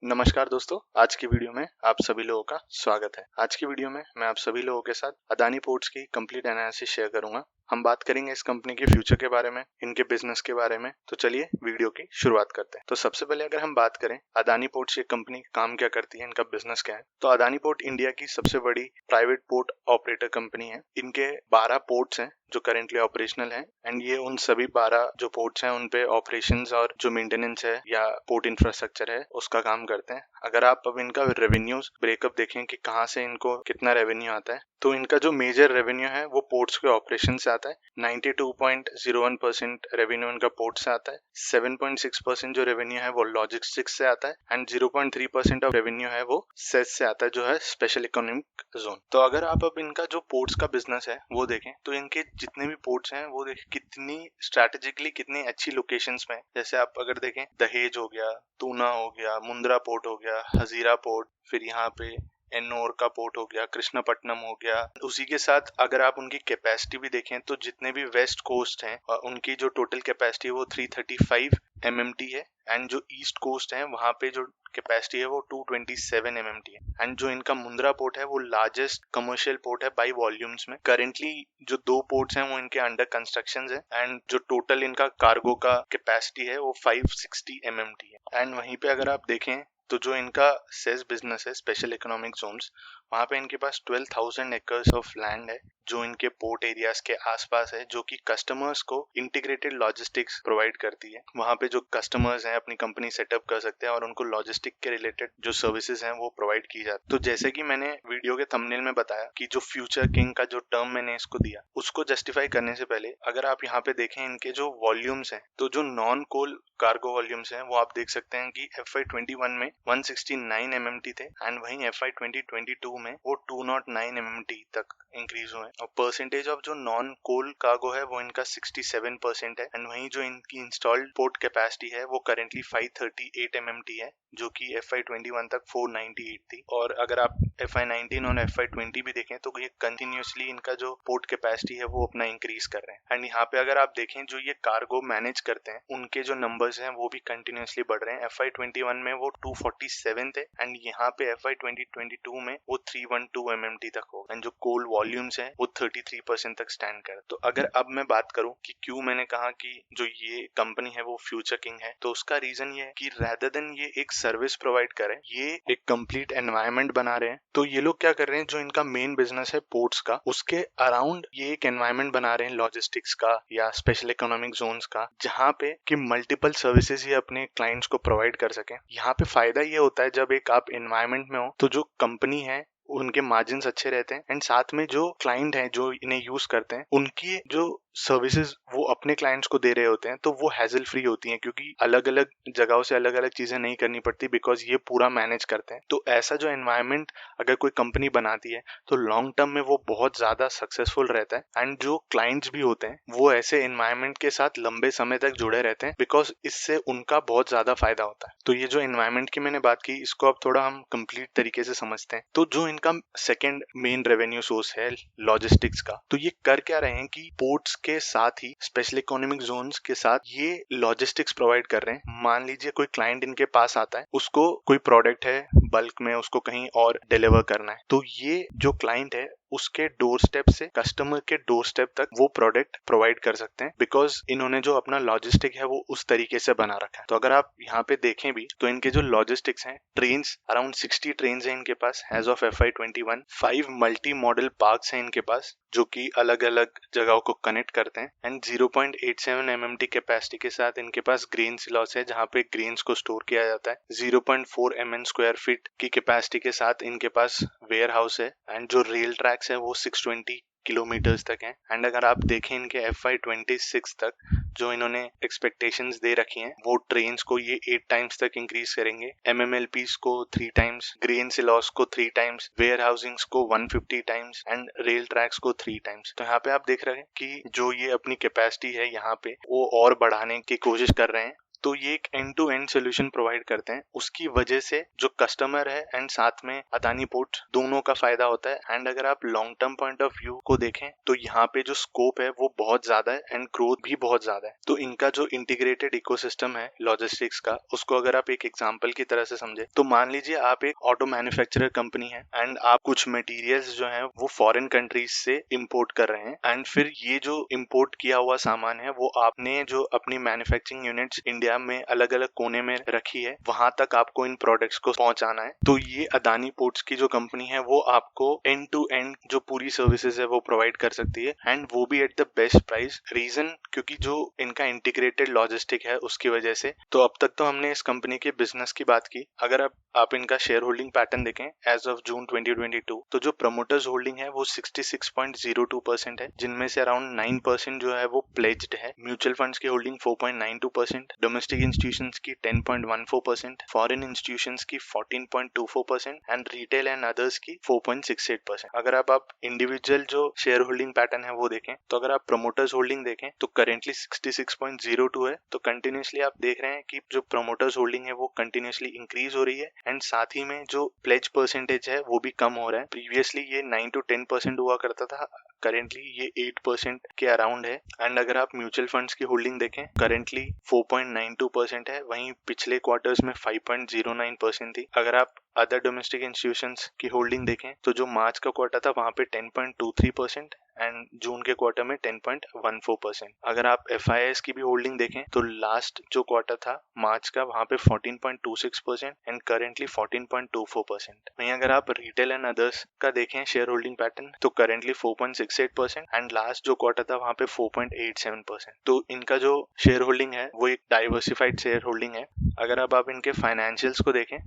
नमस्कार दोस्तों, आज की वीडियो में आप सभी लोगों का स्वागत है। आज की वीडियो में मैं आप सभी लोगों के साथ अदानी पोर्ट्स की कंप्लीट एनालिसिस शेयर करूंगा। हम बात करेंगे इस कंपनी के फ्यूचर के बारे में, इनके बिजनेस के बारे में। तो चलिए वीडियो की शुरुआत करते हैं। तो सबसे पहले अगर हम बात करें अदानी पोर्ट्स ये कंपनी काम क्या करती है, इनका बिजनेस क्या है, तो अदानी पोर्ट इंडिया की सबसे बड़ी प्राइवेट पोर्ट ऑपरेटर कंपनी है। इनके 12 पोर्ट्स हैं जो करेंटली ऑपरेशनल हैं एंड ये उन सभी 12 जो पोर्ट्स हैं उन पे ऑपरेशंस और जो मेंटेनेंस है या पोर्ट इंफ्रास्ट्रक्चर है उसका काम करते हैं। अगर आप अब इनका रेवेन्यूज ब्रेकअप देखें कि कहाँ से इनको कितना रेवेन्यू आता है, तो इनका जो मेजर रेवेन्यू है वो पोर्ट्स के ऑपरेशन से आता है। 92.01% रेवेन्यू इनका पोर्ट से आता है। 7.6% जो रेवेन्यू है वो लॉजिस्टिक्स से आता है एंड 0.3% ऑफ रेवेन्यू है वो सेस से आता है, जो है स्पेशल इकोनॉमिक जोन। तो अगर आप अब इनका जो पोर्ट्स का बिजनेस है वो देखें तो इनके जितने भी पोर्ट्स हैं वो देखें कितनी स्ट्रैटेजिकली कितनी अच्छी लोकेशंस में। जैसे आप अगर देखें दहेज हो गया, तूना हो गया, मुंद्रा पोर्ट हो गया, हजीरा पोर्ट, फिर यहाँ पे एन्नोर का पोर्ट हो गया, कृष्णपट्टनम हो गया। उसी के साथ अगर आप उनकी कैपेसिटी भी देखें तो जितने भी वेस्ट कोस्ट हैं उनकी जो टोटल कैपेसिटी है वो 335 MMT है एंड जो ईस्ट कोस्ट है वहां पे जो कैपेसिटी है वो 227 MMT है। एंड जो इनका मुंद्रा पोर्ट है वो लार्जेस्ट कमर्शियल पोर्ट है बाई वॉल्यूम्स में। करेंटली जो 2 पोर्ट्स हैं वो इनके अंडर कंस्ट्रक्शन है एंड जो टोटल इनका कार्गो का कैपेसिटी है वो 560 MMT है। एंड वहीं पे अगर आप देखें तो जो इनका सेस बिजनेस है स्पेशल इकोनॉमिक जोन्स, वहाँ पे इनके पास 12,000 एकर्स ऑफ लैंड है जो इनके पोर्ट एरियाज के आसपास है, जो कि कस्टमर्स को इंटीग्रेटेड लॉजिस्टिक्स प्रोवाइड करती है। वहाँ पे जो कस्टमर्स हैं अपनी कंपनी सेटअप कर सकते हैं और उनको लॉजिस्टिक के रिलेटेड जो सर्विसेज हैं वो प्रोवाइड की जाती है। तो जैसे कि मैंने वीडियो के थंबनेल में बताया कि जो फ्यूचर किंग का जो टर्म मैंने इसको दिया उसको जस्टिफाई करने से पहले अगर आप यहाँ पे देखें इनके जो वॉल्यूम्स हैं, तो जो नॉन कोल कार्गो वॉल्यूम्स हैं वो आप देख सकते हैं कि FY21 में 169 MMT थे एंड वहीं FY2022 में वो 209 MMT तक इंक्रीज हुए। और परसेंटेज ऑफ जो नॉन कोल कार्गो है वो इनका 67% है एंड वहीं जो इनकी इंस्टॉल्ड पोर्ट कैपेसिटी है वो करेंटली 538 MMT है, जो कि FY21 तक 498 थी। और अगर आप FY19 और FY20 भी देखें तो ये कंटिन्यूसली इनका जो पोर्ट कैपेसिटी है वो अपना इंक्रीज कर रहे हैं। एंड यहाँ पे अगर आप देखें जो ये कार्गो मैनेज करते हैं उनके जो नंबर्स हैं वो भी कंटिन्यूसली बढ़ रहे हैं। FY21 में वो 247 थे एंड यहाँ पे FY2022 में वो 312 MMT तक हो। एंड जो कोल वॉल्यूम्स हैं वो 33% तक स्टैंड कर। तो अगर अब मैं बात करूं कि क्यों मैंने कहा कि जो ये कंपनी है वो फ्यूचर किंग है, तो उसका रीजन ये है कि रेदर देन ये एक सर्विस प्रोवाइड करें, ये एक कंप्लीट एनवायरनमेंट बना रहे हैं। तो ये लोग क्या कर रहे हैं, जो इनका मेन बिजनेस है पोर्ट्स का, उसके अराउंड ये एक एनवायरनमेंट बना रहे हैं लॉजिस्टिक्स का या स्पेशल इकोनॉमिक जोन्स का, जहाँ पे कि मल्टीपल सर्विसेज ये अपने क्लाइंट्स को प्रोवाइड कर सकें। यहाँ पे फायदा ये होता है जब एक आप एनवायरनमेंट में हो तो जो कंपनी है उनके मार्जिन्स अच्छे रहते हैं एंड साथ में जो क्लाइंट हैं जो इन्हें यूज करते हैं उनकी जो सर्विसेज वो अपने क्लाइंट्स को दे रहे होते हैं तो वो हैजल फ्री होती हैं, क्योंकि अलग अलग जगहों से अलग अलग चीजें नहीं करनी पड़ती बिकॉज ये पूरा मैनेज करते हैं। तो ऐसा जो एनवायरनमेंट अगर कोई कंपनी बनाती है तो लॉन्ग टर्म में वो बहुत ज्यादा सक्सेसफुल रहता है एंड जो क्लाइंट्स भी होते हैं वो ऐसे एनवायरनमेंट के साथ लंबे समय तक जुड़े रहते हैं बिकॉज इससे उनका बहुत ज्यादा फायदा होता है। तो ये जो एनवायरनमेंट की मैंने बात की इसको अब थोड़ा हम कंप्लीट तरीके से समझते हैं। तो जो इनका सेकेंड मेन रेवेन्यू सोर्स है लॉजिस्टिक्स का, तो ये कर क्या रहे हैं कि पोर्ट्स के साथ ही स्पेशल इकोनॉमिक जोन्स के साथ ये लॉजिस्टिक्स प्रोवाइड कर रहे हैं। मान लीजिए कोई क्लाइंट इनके पास आता है, उसको कोई प्रोडक्ट है बल्क में उसको कहीं और डिलीवर करना है, तो ये जो क्लाइंट है उसके डोर स्टेप से कस्टमर के डोर स्टेप तक वो प्रोडक्ट प्रोवाइड कर सकते हैं बिकॉज इन्होंने जो अपना लॉजिस्टिक है वो उस तरीके से बना रखा है। तो अगर आप यहाँ पे देखें भी तो इनके जो लॉजिस्टिक्स हैं, ट्रेन्स अराउंड 60 ट्रेन्स हैं इनके पास as of FY21। 5 multimodal parks हैं इनके पास जो कि अलग अलग जगहों को कनेक्ट करते हैं एंड 0.87 MMT कैपेसिटी के साथ इनके पास ग्रेन सिलॉस है जहाँ पे ग्रेन्स को स्टोर किया जाता है। 0.4 MN स्क्वायर फीट की कैपेसिटी के साथ इनके पास वेयर हाउस है एंड जो रेल ट्रैक्स है वो 620 किलोमीटर्स तक हैं। एंड अगर आप देखें इनके FY26 तक जो इन्होंने एक्सपेक्टेशंस दे रखी हैं वो ट्रेन्स को ये 8 टाइम्स तक इंक्रीज करेंगे, MMLPs को 3 टाइम्स, ग्रेन सिलॉस को 3 टाइम्स, वेयर हाउसिंग्स को 150 टाइम्स एंड रेल ट्रैक्स को 3 टाइम्स। तो यहाँ पे आप देख रहे हैं कि जो ये अपनी कैपेसिटी है यहाँ पे वो और बढ़ाने की कोशिश कर रहे हैं तो ये एक end to end solution provide करते हैं। उसकी वजह से जो कस्टमर है एंड साथ में अदानी पोर्ट्स दोनों का फायदा होता है। एंड अगर आप long term point of view को देखें तो यहाँ पे जो स्कोप है वो बहुत ज्यादा है एंड ग्रोथ भी बहुत ज्यादा है। तो इनका जो इंटीग्रेटेड इकोसिस्टम है लॉजिस्टिक्स का, उसको अगर आप एक एग्जांपल की तरह से समझे तो मान लीजिए आप एक ऑटो मैन्युफैक्चरर कंपनी है एंड आप कुछ मटेरियल्स जो है वो फॉरेन कंट्रीज से इंपोर्ट कर रहे हैं एंड फिर ये जो इंपोर्ट किया हुआ सामान है वो आपने जो अपनी मैन्युफैक्चरिंग यूनिट्स इंडिया में अलग अलग कोने में रखी है वहां तक आपको इन प्रोडक्ट्स को पहुंचाना है। तो ये अदानी पोर्ट्स की जो कंपनी है वो आपको एंड टू एंड जो पूरी सर्विसेज है वो प्रोवाइड कर सकती है एंड वो भी at the best price. Reason क्योंकि जो इनका इंटीग्रेटेड लॉजिस्टिक है उसकी वजह से। तो अब तक तो हमने इस कंपनी के बिजनेस की बात की। अगर आप इनका शेयर होल्डिंग पैटर्न देखें एज ऑफ जून 2022 तो जो प्रमोटर्स होल्डिंग है वो 66.02% है, जिनमें से अराउंड 9% जो है वो प्लेज्ड है। म्यूचुअल फंड्स की होल्डिंग 4.92%, डोमेस्टिक इंस्टीट्यूशंस की 10.14%, फॉरेन इंस्टीट्यूशंस की 14.24% एंड रिटेल एंड अदर्स की 4.68%। अगर आप इंडिविजुअल जो शेयर होल्डिंग पैटर्न है वो देखें तो अगर आप प्रमोटर्स होल्डिंग देखें तो करेंटली 66.02 है। तो कंटिन्यूसली आप देख रहे हैं कि जो प्रमोटर्स होल्डिंग है वो कंटिन्यूसली इंक्रीज हो रही है एंड साथ ही में जो प्लेज परसेंटेज है वो भी कम हो रहा है। प्रीवियसली ये 9 to 10% हुआ करता था, करेंटली ये 8% के अराउंड है। एंड अगर आप म्यूचुअल फंड्स की होल्डिंग देखें करेंटली 4.92% है, वहीं पिछले क्वार्टर्स में 5.09% थी। अगर आप अदर डोमेस्टिक इंस्टीट्यूशंस की होल्डिंग देखें तो जो मार्च का क्वार्टर था वहां पे 10.23% एंड जून के क्वार्टर में 10.14%। अगर आप FIIs की भी होल्डिंग देखें तो लास्ट जो क्वार्टर था मार्च का वहां पे 14.26% एंड करेंटली 14.24%। वहीं अगर आप रिटेल एंड अदर्स का देखें शेयर होल्डिंग पैटर्न तो करेंटली 4.68% एंड लास्ट जो क्वार्टर था वहां पे 4.87%। तो इनका जो शेयर होल्डिंग है वो एक डाइवर्सिफाइड शेयर होल्डिंग है। अगर अब आप इनके फाइनेंशियल्स को देखें,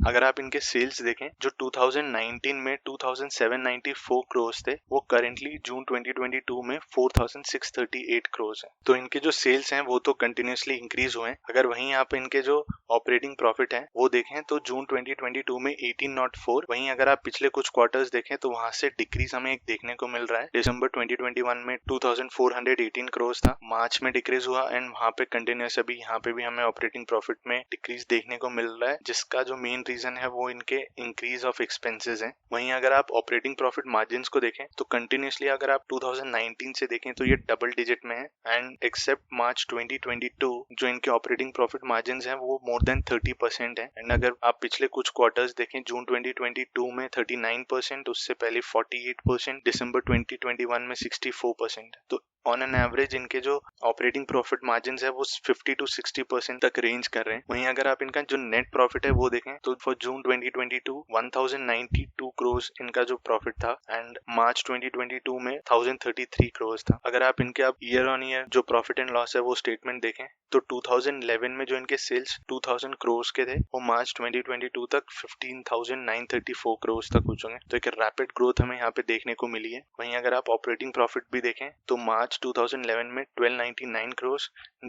अगर आप इनके सेल्स देखें जो 2019 में 2794 करोड़ थे वो करेंटली जून 2022 में 4638 करोड़ है। तो इनके जो सेल्स हैं वो तो कंटिन्यूसली इंक्रीज हुए हैं। अगर वहीं आप इनके जो ऑपरेटिंग प्रॉफिट है वो देखें तो जून 2022 में 1804, वहीं अगर आप पिछले कुछ क्वार्टर्स देखें तो वहां से डिक्रीज हमें एक देखने को मिल रहा है। दिसंबर 2021 में 2418 करोड़ था, मार्च में डिक्रीज हुआ एंड वहां पे कंटिन्यूस अभी यहाँ पे भी हमें ऑपरेटिंग प्रॉफिट में डिक्रीज देखने को मिल रहा है, जिसका जो मेन रीजन है वो इनके इंक्रीज ऑफ एक्सपेंसेस हैं। वहीं अगर आप ऑपरेटिंग प्रॉफिट मार्जिन्स को देखें तो कंटिन्यूसली अगर आप 2019 से देखें तो ये डबल डिजिट में है एंड एक्सेप्ट मार्च 2022 जो इनके ऑपरेटिंग प्रॉफिट मार्जिन्स हैं वो मोर देन 30% है। एंड अगर आप पिछले कुछ क्वार्टर्स देखें जून 2022 में 39%, उससे पहले 48%, दिसंबर 2021 में 64%। तो ऑन एन एवरेज इनके जो ऑपरेटिंग प्रॉफिट मार्जिन्स है वो 50 to 60% तक रेंज कर रहे हैं। वहीं अगर आप इनका जो नेट प्रॉफिट है वो देखें तो फॉर जून 2022 1092 करोड़ इनका जो प्रॉफिट था एंड मार्च 2022 में 1033 करोड़ था। अगर आप इनके अब ईयर ऑन ईयर जो प्रॉफिट एंड लॉस है वो स्टेटमेंट देखें तो 2011 में जो इनके सेल्स 2000 करोड़ के थे वो मार्च 2022 तक 15,934 करोड़ तक हो चुके हैं। तो एक रैपिड ग्रोथ हमें यहाँ पे देखने को मिली है। वहीं अगर आप ऑपरेटिंग प्रॉफिट भी देखें तो मार्च 2011 में 1299 करोड़,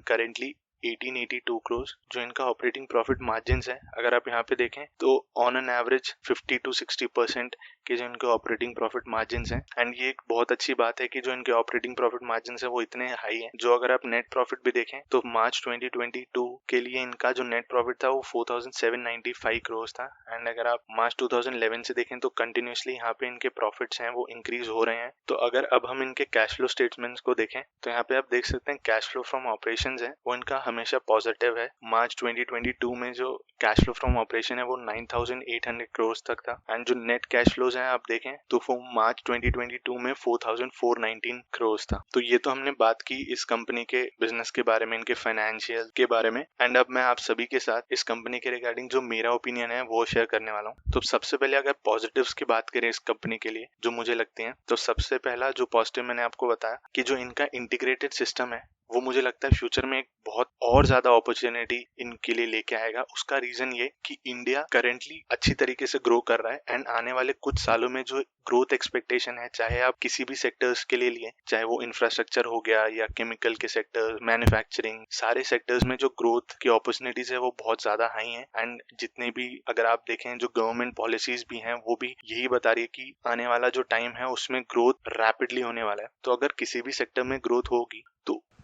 करेंटली 1882 करोड़ जो इनका ऑपरेटिंग प्रॉफिट मार्जिन्स है। अगर आप यहाँ पे देखें तो ऑन एन एवरेज 50 to 60% के जो इनके ऑपरेटिंग प्रॉफिट मार्जिन्स हैं एंड ये एक बहुत अच्छी बात है कि जो इनके ऑपरेटिंग प्रॉफिट मार्जिन्स है वो इतने हाई हैं। जो अगर आप नेट प्रॉफिट भी देखें तो मार्च 2022 के लिए इनका जो नेट प्रॉफिट था वो 4795 करोड़ था एंड अगर आप मार्च 2011 से देखें तो कंटिन्यूसली यहाँ पे इनके प्रॉफिट्स हैं वो इंक्रीज हो रहे हैं। तो अगर अब हम इनके कैश फ्लो स्टेटमेंट्स को देखें तो यहाँ पे आप देख सकते हैं कैश फ्लो फ्रॉम ऑपरेशंस है वो इनका हमेशा पॉजिटिव है। मार्च 2022 में जो कैश फ्लो फ्रॉम ऑपरेशन है वो 9800 करोड़ तक था एंड जो नेट कैश फ्लोज हैं आप देखें तो मार्च 2022 में 4419 करोड़ था। तो ये तो हमने बात की इस कंपनी के बिजनेस के बारे में, इनके फाइनेंशियल के बारे में एंड अब मैं आप सभी के साथ इस कंपनी के रिगार्डिंग जो मेरा ओपिनियन है वो शेयर करने वाला हूँ। तो सबसे पहले अगर पॉजिटिव्स की बात करें इस कंपनी के लिए जो मुझे लगती हैं तो सबसे पहला जो पॉजिटिव मैंने आपको बताया कि जो इनका इंटीग्रेटेड सिस्टम है वो मुझे लगता है फ्यूचर में एक बहुत और ज्यादा अपॉर्चुनिटी इनके लिए लेके आएगा। उसका रीजन ये कि इंडिया करेंटली अच्छी तरीके से ग्रो कर रहा है एंड आने वाले कुछ सालों में जो ग्रोथ एक्सपेक्टेशन है, चाहे आप किसी भी सेक्टर्स के लिए लिए, चाहे वो इंफ्रास्ट्रक्चर हो गया या केमिकल के सेक्टर, मैन्युफैक्चरिंग, सारे सेक्टर्स में जो ग्रोथ की अपॉर्चुनिटीज है वो बहुत ज्यादा हाई है एंड जितने भी अगर आप देखें जो गवर्नमेंट पॉलिसीज भी हैं वो भी यही बता रही है कि आने वाला जो टाइम है उसमें ग्रोथ रैपिडली होने वाला है। तो अगर किसी भी सेक्टर में ग्रोथ होगी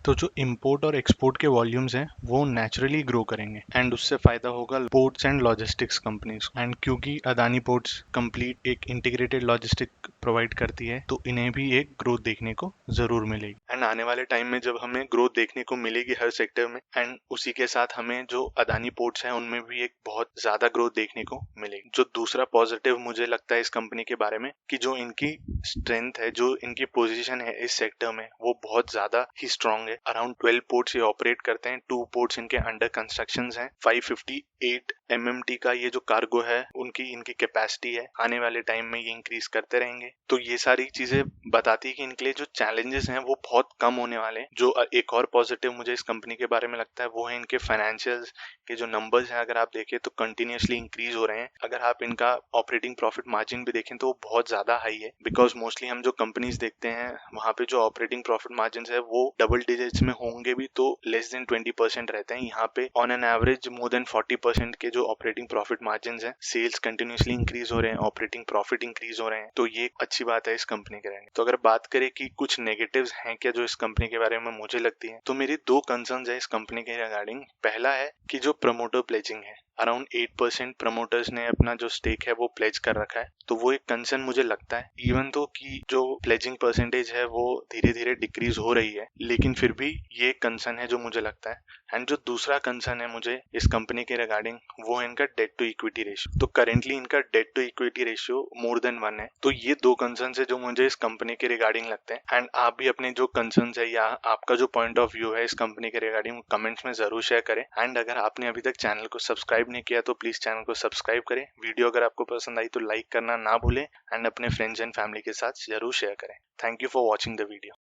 तो तो जो इम्पोर्ट और एक्सपोर्ट के वॉल्यूम्स हैं वो नेचुरली ग्रो करेंगे एंड उससे फायदा होगा ports and logistics companies. And क्योंकि अदानी पोर्ट्स कंप्लीट एक इंटीग्रेटेड लॉजिस्टिक प्रोवाइड करती है तो इन्हें भी एक ग्रोथ देखने को जरूर मिलेगी। एंड आने वाले टाइम में जब हमें ग्रोथ देखने को मिलेगी हर सेक्टर में एंड उसी के साथ हमें जो अदानी पोर्ट्स हैं उनमें भी एक बहुत ज्यादा ग्रोथ देखने को मिलेगी। जो दूसरा पॉजिटिव मुझे लगता है इस कंपनी के बारे में कि जो इनकी स्ट्रेंथ है, जो इनकी पोजीशन है इस सेक्टर में वो बहुत ज्यादा ही स्ट्रांग है। अराउंड 12 पोर्ट्स ये ऑपरेट करते हैं, 2 पोर्ट्स इनके अंडर कंस्ट्रक्शन हैं। 558 MMT का ये जो कार्गो है इनकी कैपेसिटी है, आने वाले टाइम में ये इंक्रीज करते रहेंगे। तो ये सारी चीजें बताती है कि इनके लिए जो चैलेंजेस हैं वो बहुत कम होने वाले हैं। जो एक और पॉजिटिव मुझे इस कंपनी के बारे में लगता है वो है इनके फाइनेंशियल्स के जो नंबर्स हैं, अगर आप देखें तो कंटिन्यूसली इंक्रीज हो रहे हैं। अगर आप इनका ऑपरेटिंग प्रॉफिट मार्जिन भी देखें तो वो बहुत ज्यादा हाई है, बिकॉज मोस्टली हम जो कंपनीज देखते हैं वहां पे जो ऑपरेटिंग प्रॉफिट मार्जिन है वो डबल डिजिट्स में होंगे भी तो लेस देन 20% रहते हैं। यहाँ पे on an average more than 40% के जो ऑपरेटिंग प्रॉफिट मार्जिन है, सेल्स कंटिन्यूसली इंक्रीज हो रहे हैं, ऑपरेटिंग प्रॉफिट इंक्रीज हो रहे हैं, तो ये अच्छी बात है इस कंपनी के रहने। तो अगर बात करें कि कुछ नेगेटिव्स हैं क्या जो इस कंपनी के बारे में मुझे लगती है, तो मेरी 2 कंसर्न्स है इस कंपनी के रिगार्डिंग। पहला है कि जो प्रमोटर प्लेजिंग है, अराउंड 8% प्रमोटर्स ने अपना जो स्टेक है वो प्लेज कर रखा है, तो वो एक कंसर्न मुझे लगता है। इवन तो कि जो प्लेजिंग परसेंटेज है वो धीरे धीरे डिक्रीज हो रही है, लेकिन फिर भी ये कंसर्न है जो मुझे लगता है। एंड जो दूसरा कंसर्न है मुझे इस कंपनी के रिगार्डिंग वो है इनका डेट टू इक्विटी रेशियो। तो करेंटली इनका debt to equity ratio more than 1 है। तो ये 2 कंसर्न है जो मुझे इस कंपनी के रिगार्डिंग लगते हैं। एंड आप भी अपने जो कंसर्न है या आपका जो पॉइंट ऑफ व्यू है इस कंपनी के रिगार्डिंग कमेंट्स में जरूर शेयर करें। एंड अगर आपने अभी तक चैनल को सब्सक्राइब नहीं किया तो प्लीज चैनल को सब्सक्राइब करें। वीडियो अगर आपको पसंद आई तो लाइक करना ना भूलें एंड अपने फ्रेंड्स एंड फैमिली के साथ जरूर शेयर करें। Thank you for watching the video.